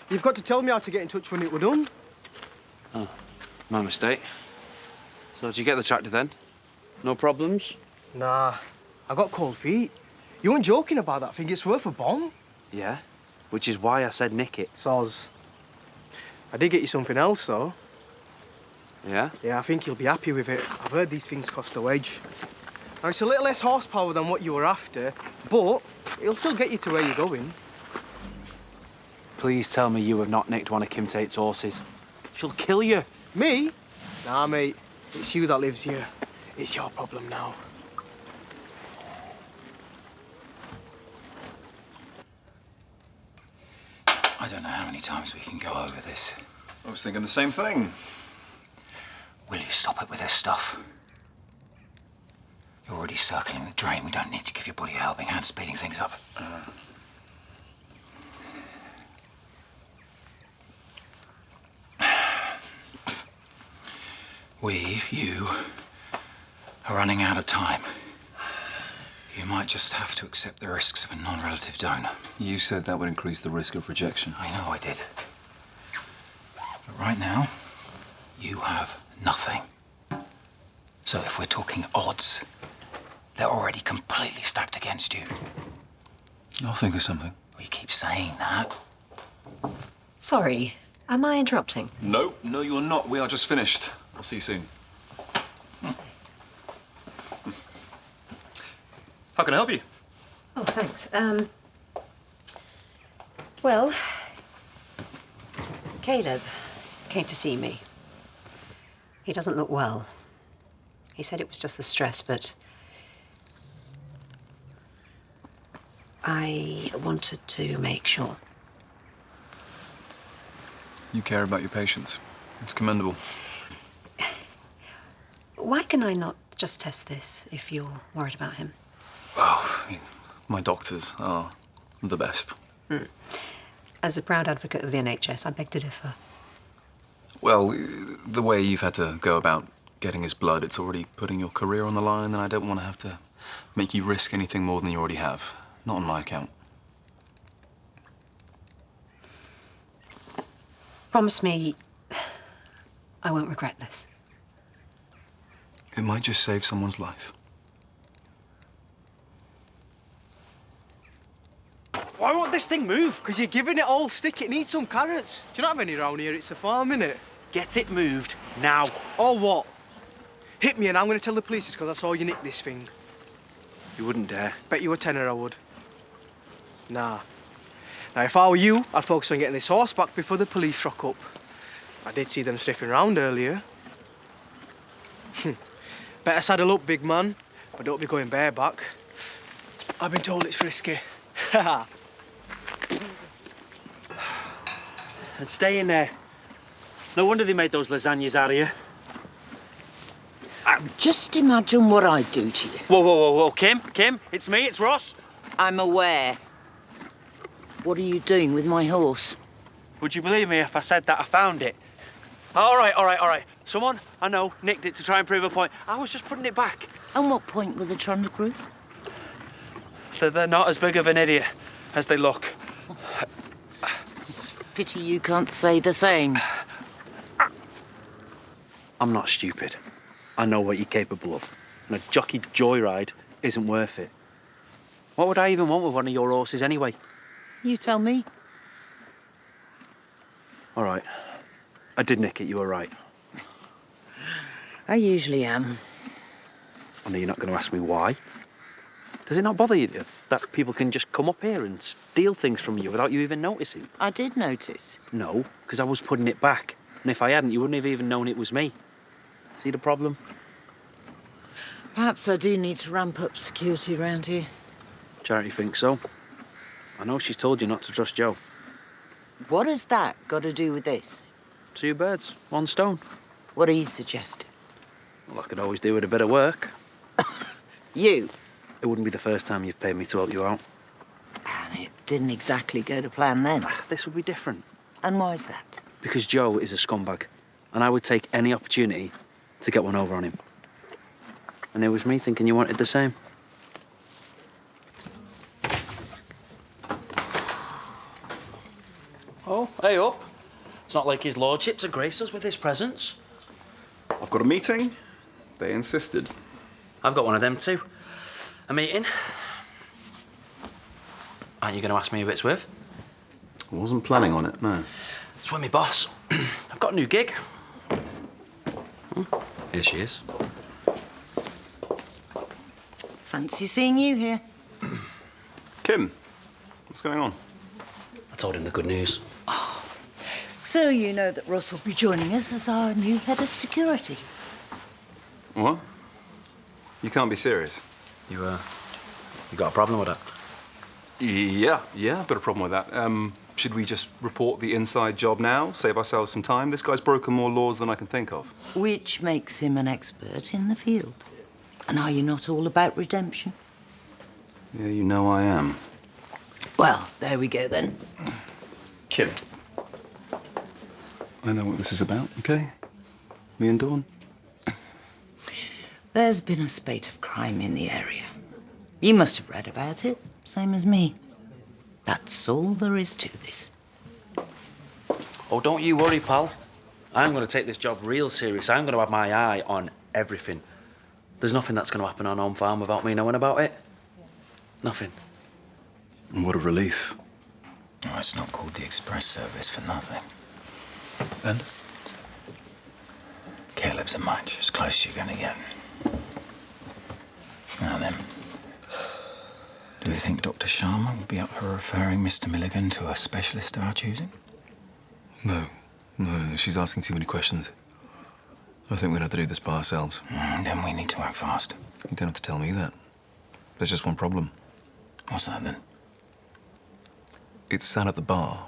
You've got to tell me how to get in touch when it were done. Oh, my mistake. So did you get the tractor then? No problems? Nah, I got cold feet. You weren't joking about that thing. It's worth a bomb. Yeah, which is why I said nick it. Soz. I did get you something else, though. Yeah? Yeah, I think you'll be happy with it. I've heard these things cost a wedge. Now, it's a little less horsepower than what you were after, but it'll still get you to where you're going. Please tell me you have not nicked one of Kim Tate's horses. She'll kill you. Me? Nah, mate. It's you that lives here. It's your problem now. I don't know how many times we can go over this. I was thinking the same thing. Will you stop it with this stuff? You're already circling the drain. We don't need to give your body a helping hand speeding things up. You, are running out of time. You might just have to accept the risks of a non-relative donor. You said that would increase the risk of rejection. I know I did. But right now, you have nothing. So if we're talking odds, they're already completely stacked against you. I'll think of something. We keep saying that. Sorry, am I interrupting? No, you're not. We are just finished. I'll see you soon. How can I help you? Oh, thanks. Well, Caleb came to see me. He doesn't look well. He said it was just the stress, but I wanted to make sure. You care about your patients. It's commendable. Why can I not just test this if you're worried about him? Well, my doctors are the best. As a proud advocate of the NHS, I beg to differ. Well, the way you've had to go about getting his blood, it's already putting your career on the line, and I don't want to have to make you risk anything more than you already have. Not on my account. Promise me I won't regret this. It might just save someone's life. Why won't this thing move? Because you're giving it all stick. It needs some carrots. Do you not have any around here? It's a farm, innit? Get it moved now. Or what? Hit me and I'm going to tell the police it's because I saw you nick this thing. You wouldn't dare. Bet you a tenner I would. Nah. Now, if I were you, I'd focus on getting this horse back before the police rock up. I did see them sniffing around earlier. Better saddle up, big man, but don't be going bareback. I've been told it's risky. Haha. And stay in there. No wonder they made those lasagnas out of you. Just imagine what I'd do to you. Whoa, Kim, it's me, it's Ross. I'm aware. What are you doing with my horse? Would you believe me if I said that I found it? All right. Someone I know nicked it to try and prove a point. I was just putting it back. And what point were they trying to prove? They're not as big of an idiot as they look. Pity you can't say the same. I'm not stupid. I know what you're capable of. And a jockey joyride isn't worth it. What would I even want with one of your horses anyway? You tell me. All right. I did nick it, you were right. I usually am. I know you're not going to ask me why. Does it not bother you that people can just come up here and steal things from you without you even noticing? I did notice. No, because I was putting it back. And if I hadn't, you wouldn't have even known it was me. See the problem? Perhaps I do need to ramp up security around here. Charity thinks so. I know she's told you not to trust Joe. What has that got to do with this? 2 birds, 1 stone. What are you suggesting? Well, I could always do with a bit of work. You? It wouldn't be the first time you've paid me to help you out. And it didn't exactly go to plan then. This would be different. And why is that? Because Joe is a scumbag. And I would take any opportunity to get one over on him. And it was me thinking you wanted the same. Oh, hey up. It's not like his lordship to grace us with his presence. I've got a meeting. They insisted. I've got one of them too. A meeting. Aren't you going to ask me who it's with? I wasn't planning on it, no. It's with me boss. I've got a new gig. Here she is. Fancy seeing you here. Kim, what's going on? I told him the good news. So you know that Ross will be joining us as our new head of security. What? You can't be serious. You got a problem with that? Yeah, I've got a problem with that. Should we just report the inside job now? Save ourselves some time? This guy's broken more laws than I can think of. Which makes him an expert in the field. And are you not all about redemption? Yeah, you know I am. Well, there we go then. Kim. I know what this is about, okay? Me and Dawn. There's been a spate of crime in the area. You must have read about it, same as me. That's all there is to this. Oh, don't you worry, pal. I'm going to take this job real serious. I'm going to have my eye on everything. There's nothing that's going to happen on Home Farm without me knowing about it. Nothing. And what a relief. Oh, it's not called the express service for nothing. And? Caleb's a match, as close as you're going to get. Now then, do you think Dr. Sharma would be up for referring Mr. Milligan to a specialist of our choosing? No, she's asking too many questions. I think we're going to have to do this by ourselves. Then we need to act fast. You don't have to tell me that. There's just one problem. What's that then? It's sat at the bar.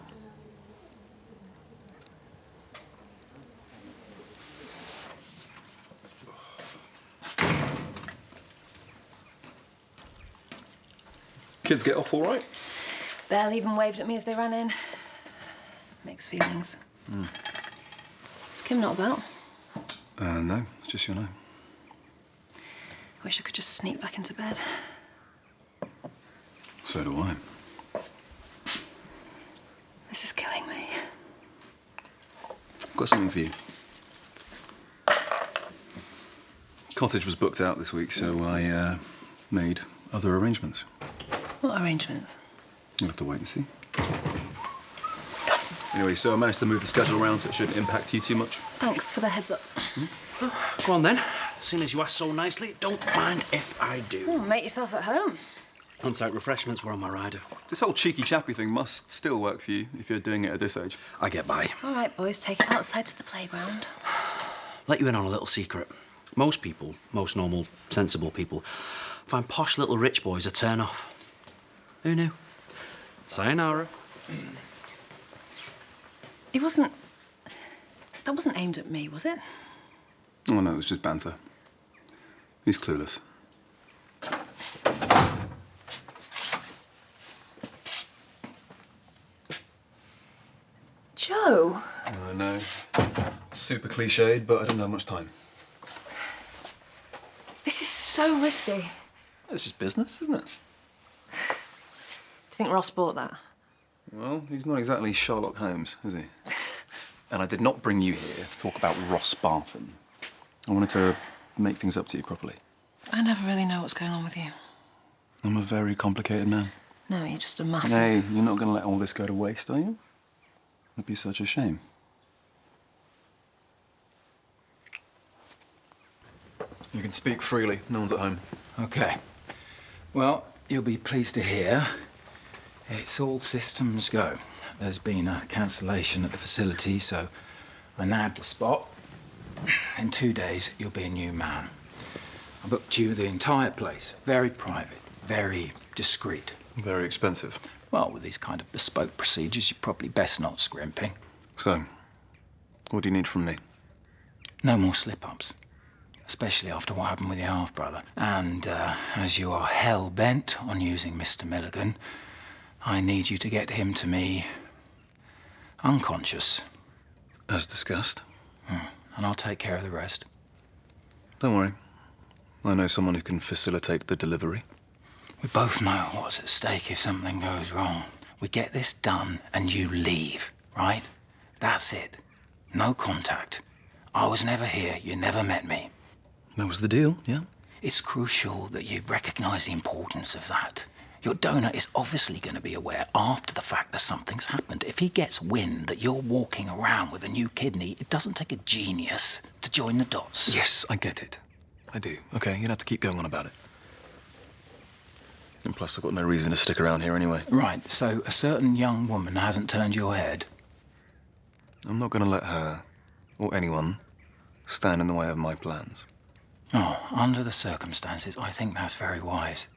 Kids get off all right? Belle even waved at me as they ran in. Mixed feelings. Is Kim not about? No, it's just you know. I wish I could just sneak back into bed. So do I. This is killing me. I've got something for you. Cottage was booked out this week, so I made other arrangements. What arrangements? You'll have to wait and see. Anyway, so I managed to move the schedule around so it shouldn't impact you too much. Thanks for the heads up. Go on then. Seeing as you asked so nicely, don't mind if I do. Oh, make yourself at home. On-site refreshments were on my rider. This whole cheeky chappy thing must still work for you if you're doing it at this age. I get by. All right, boys, take it outside to the playground. Let you in on a little secret. Most people, most normal, sensible people, find posh little rich boys a turn-off. Who knew? Sayonara. It wasn't... That wasn't aimed at me, was it? Oh, no, it was just banter. He's clueless. Joe? I know. Super cliched, but I don't have much time. This is so risky. It's just business, isn't it? Do you think Ross bought that? Well, he's not exactly Sherlock Holmes, is he? And I did not bring you here to talk about Ross Barton. I wanted to make things up to you properly. I never really know what's going on with you. I'm a very complicated man. No, you're just a massive... Hey, you're not going to let all this go to waste, are you? It'd be such a shame. You can speak freely. No one's at home. Okay. Well, you'll be pleased to hear it's all systems go. There's been a cancellation at the facility, so I nabbed a spot. In 2 days, you'll be a new man. I booked you the entire place. Very private, very discreet. Very expensive. Well, with these kind of bespoke procedures, you're probably best not scrimping. So, what do you need from me? No more slip-ups. Especially after what happened with your half-brother. And as you are hell-bent on using Mr. Milligan, I need you to get him to me unconscious. As discussed. And I'll take care of the rest. Don't worry. I know someone who can facilitate the delivery. We both know what's at stake if something goes wrong. We get this done and you leave. right? That's it. No contact. I was never here, you never met me. That was the deal, yeah? It's crucial that you recognise the importance of that. Your donor is obviously going to be aware after the fact that something's happened. If he gets wind that you're walking around with a new kidney, it doesn't take a genius to join the dots. Yes, I get it. I do. Okay, you'd have to keep going on about it. And plus, I've got no reason to stick around here anyway. Right, so a certain young woman hasn't turned your head. I'm not going to let her, or anyone, stand in the way of my plans. Oh, under the circumstances, I think that's very wise.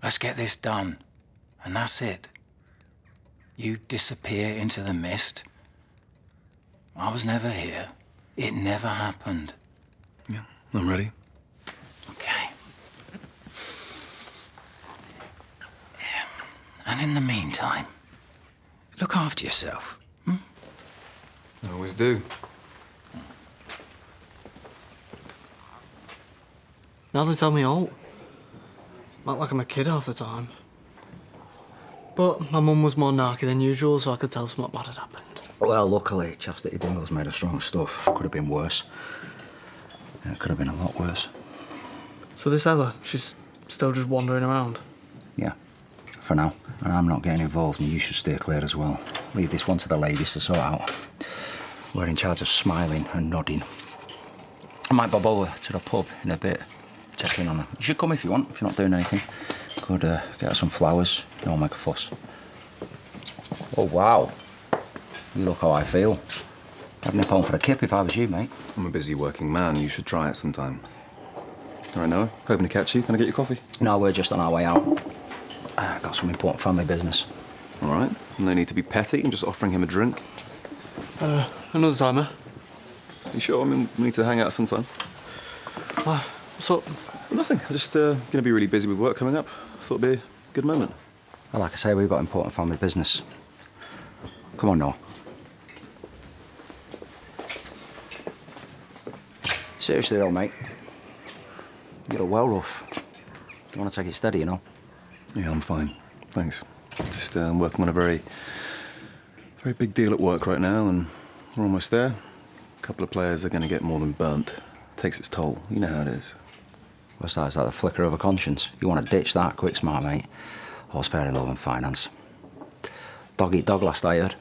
Let's get this done, and that's it. You disappear into the mist. I was never here. It never happened. Yeah, I'm ready. Okay. Yeah. And in the meantime, look after yourself. I always do. Now they tell me out. Act like I'm a kid half the time. But my mum was more narky than usual, so I could tell something bad had happened. Well, luckily, Chastity Dingle's made of strong stuff. Could have been worse. Yeah, it could have been a lot worse. So this Ella, she's still just wandering around? Yeah, for now. And I'm not getting involved, and you should steer clear as well. Leave this one to the ladies to sort out. We're in charge of smiling and nodding. I might bob over to the pub in a bit, check in on her. You should come if you want, if you're not doing anything. Could get her some flowers, you know, make a fuss. Oh, wow. You look how I feel. I'd nip home for a kip if I was you, mate. I'm a busy working man. You should try it sometime. All right, Noah. Hoping to catch you. Can I get your coffee? No, we're just on our way out. Got some important family business. All right. No need to be petty. I'm just offering him a drink. Another timer. You sure? I mean, we need to hang out sometime. What's up? Well, nothing. I'm just going to be really busy with work coming up. Thought it'd be a good moment. Well, like I say, we've got important family business. Come on, Noah. Seriously though, mate. You're well rough. You want to take it steady, you know? Yeah, I'm fine. Thanks. Just working on a very big deal at work right now, and we're almost there. A couple of players are going to get more than burnt. Takes its toll. You know how it is. What's that? Is that the flicker of a conscience? You want to ditch that quick, smart mate? All's fair in love and finance. Dog eat dog last I heard.